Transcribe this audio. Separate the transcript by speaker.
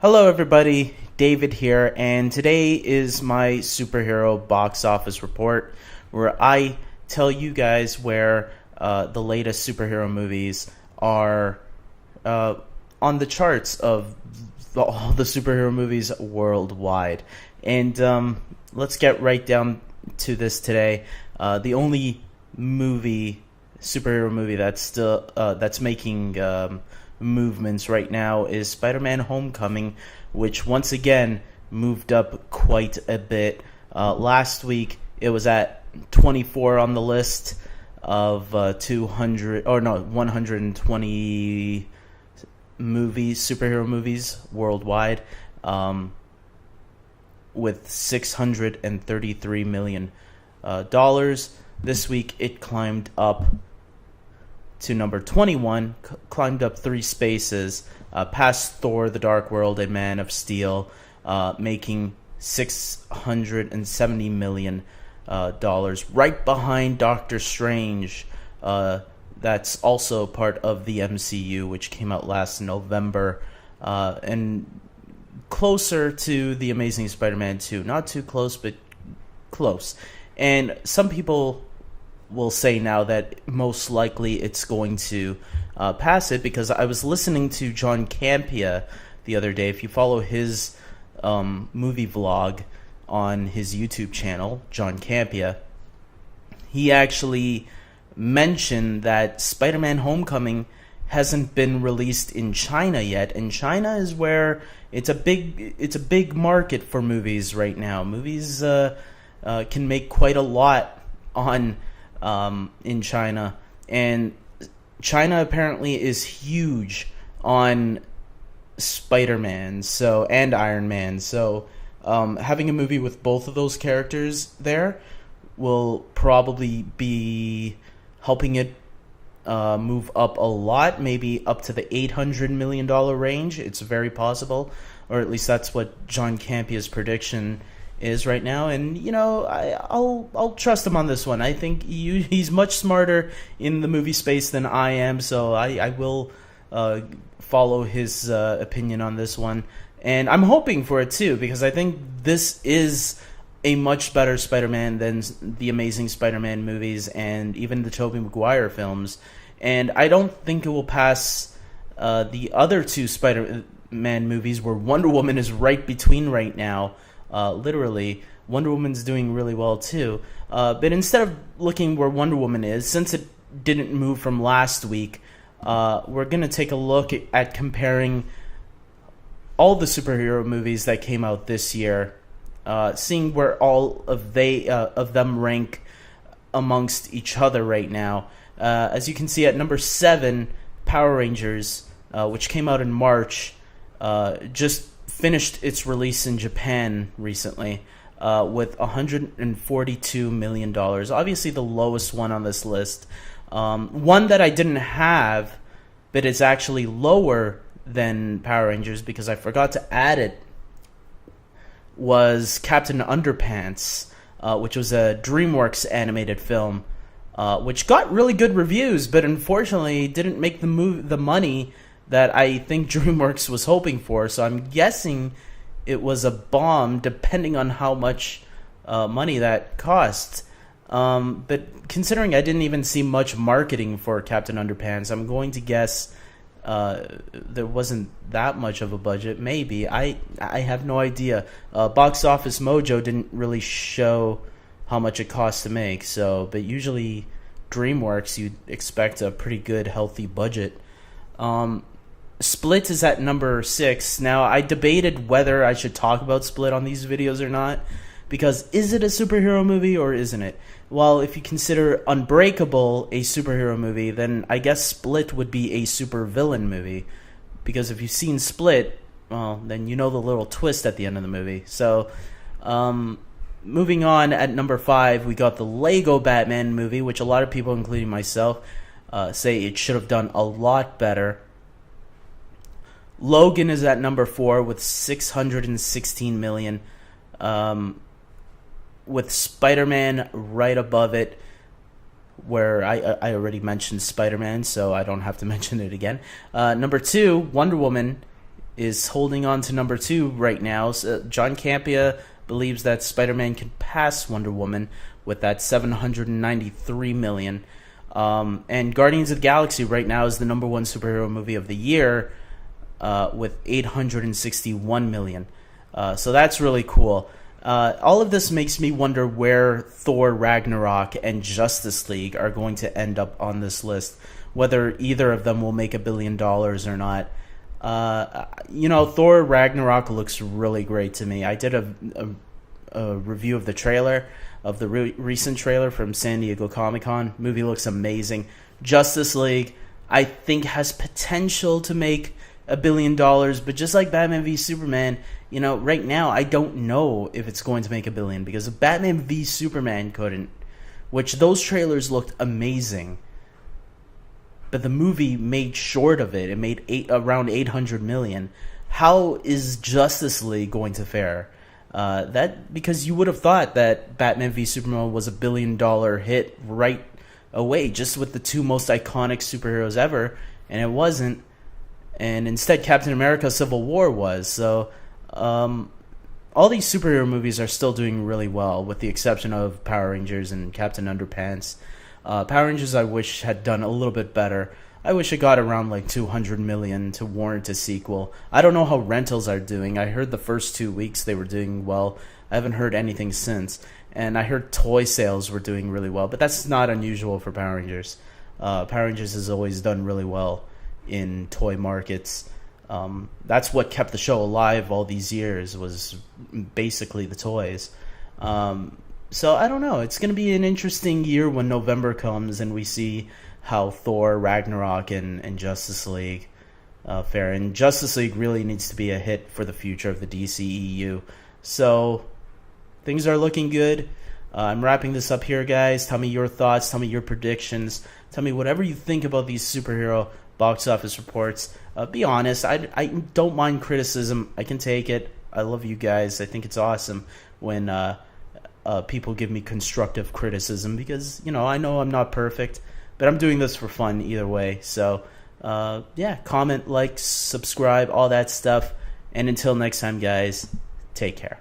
Speaker 1: Hello, everybody. David here, and today is my superhero box office report where I tell you guys where the latest superhero movies are on the charts of all the superhero movies worldwide. And let's get right down to this today. The only superhero movie that's making movements right now is Spider-Man Homecoming, which once again moved up quite a bit. Last week it was at 24 on the list of 120 superhero movies worldwide, with $633 million. This week it climbed up to number 21, climbed up 3 spaces, past Thor, The Dark World, and Man of Steel, making $670 million, right behind Doctor Strange. That's also part of the MCU, which came out last November, and closer to The Amazing Spider-Man 2. Not too close, but close. And some people will say now that most likely it's going to pass it, because I was listening to John Campea the other day. If you follow his movie vlog on his YouTube channel, John Campea, he actually mentioned that Spider-Man Homecoming hasn't been released in China yet, and China is where it's a big market for movies right now. Movies can make quite a lot in China, and China apparently is huge on Spider-Man and Iron Man. So having a movie with both of those characters there will probably be helping it move up a lot, maybe up to the $800 million range. It's very possible, or at least that's what John Campea's prediction is right now. And I'll trust him on this one. I think he's much smarter in the movie space than I am, so I will follow his opinion on this one. And I'm hoping for it too, because I think this is a much better Spider-Man than the Amazing Spider-Man movies and even the Tobey Maguire films. And I don't think it will pass the other two Spider-Man movies, where Wonder Woman is right between right now. Literally, Wonder Woman's doing really well too. But instead of looking where Wonder Woman is, since it didn't move from last week, we're going to take a look at comparing all the superhero movies that came out this year, seeing where all of them rank amongst each other right now. As you can see, at number 7, Power Rangers, which came out in March, just finished its release in Japan recently, with $142 million. Obviously the lowest one on this list. One that I didn't have, but it's actually lower than Power Rangers because I forgot to add it, was Captain Underpants, which was a DreamWorks animated film, which got really good reviews, but unfortunately didn't make the money that I think DreamWorks was hoping for. So I'm guessing it was a bomb, depending on how much money that cost. But considering I didn't even see much marketing for Captain Underpants, I'm going to guess there wasn't that much of a budget. Maybe. I have no idea. Box Office Mojo didn't really show how much it cost to make. But usually DreamWorks, you'd expect a pretty good, healthy budget. Split is at number 6. Now, I debated whether I should talk about Split on these videos or not, because is it a superhero movie or isn't it? Well, if you consider Unbreakable a superhero movie, then I guess Split would be a supervillain movie, because if you've seen Split, well, then you know the little twist at the end of the movie. So, moving on, at number 5, we got the Lego Batman movie, which a lot of people, including myself, say it should have done a lot better. Logan is at number 4 with $616 million, with Spider-Man right above it, where I already mentioned Spider-Man, so I don't have to mention it again. Number 2, Wonder Woman is holding on to number 2 right now. So John Campea believes that Spider-Man can pass Wonder Woman with that $793 million. And Guardians of the Galaxy right now is the number 1 superhero movie of the year with $861 million. So that's really cool. All of this makes me wonder where Thor Ragnarok and Justice League are going to end up on this list, whether either of them will make $1 billion or not. Thor Ragnarok looks really great to me. I did a review of the trailer, of the recent trailer from San Diego Comic-Con. Movie looks amazing. Justice League, I think, has potential to make $1 billion, but just like Batman v Superman, right now I don't know if it's going to make $1 billion, because if Batman v Superman couldn't, which those trailers looked amazing, but the movie made short of it. It made around $800 million. How is Justice League going to fare? Because you would have thought that Batman v Superman was $1 billion hit right away, just with the 2 most iconic superheroes ever, and it wasn't. And instead, Captain America: Civil War was. So, all these superhero movies are still doing really well, with the exception of Power Rangers and Captain Underpants. Power Rangers, I wish, had done a little bit better. I wish it got around like $200 million to warrant a sequel. I don't know how rentals are doing. I heard the first 2 weeks they were doing well. I haven't heard anything since. And I heard toy sales were doing really well, but that's not unusual for Power Rangers. Power Rangers has always done really well in toy markets. That's what kept the show alive all these years, was basically the toys. So I don't know. It's going to be an interesting year when November comes and we see how Thor Ragnarok and Justice League fare. And Justice League really needs to be a hit for the future of the DCEU. So things are looking good. I'm wrapping this up here, guys. Tell me your thoughts. Tell me your predictions. Tell me whatever you think about these superhero box office reports. Be honest. I don't mind criticism. I can take it. I love you guys. I think it's awesome when people give me constructive criticism, because I know I'm not perfect, but I'm doing this for fun either way. So comment, like, subscribe, all that stuff. And until next time, guys, take care.